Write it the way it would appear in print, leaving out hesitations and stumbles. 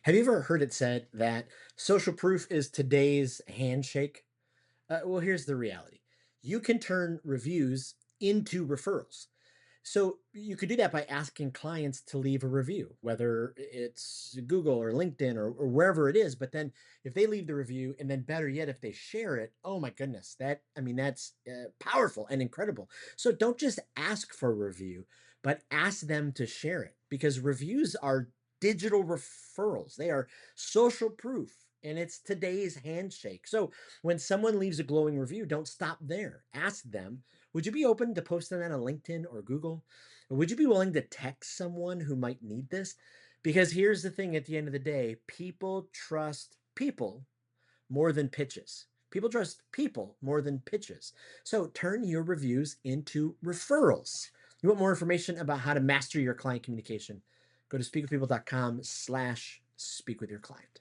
Have you ever heard it said that social proof is today's handshake? Well, here's the reality. You can turn reviews into referrals. So you could do that by asking clients to leave a review, whether it's Google or LinkedIn or wherever it is. But then if they leave the review, and then better yet, if they share it, oh my goodness, that's powerful and incredible. So don't just ask for a review, but ask them to share it, because reviews are digital referrals. They are social proof, and it's today's handshake. So when someone leaves a glowing review, don't stop there. Ask them, would you be open to posting that on LinkedIn or Google? Or would you be willing to text someone who might need this? Because here's the thing, at the end of the day, people trust people more than pitches. People trust people more than pitches. So turn your reviews into referrals. You want more information about how to master your client communication? Go to speakwithpeople.com/speak with your client.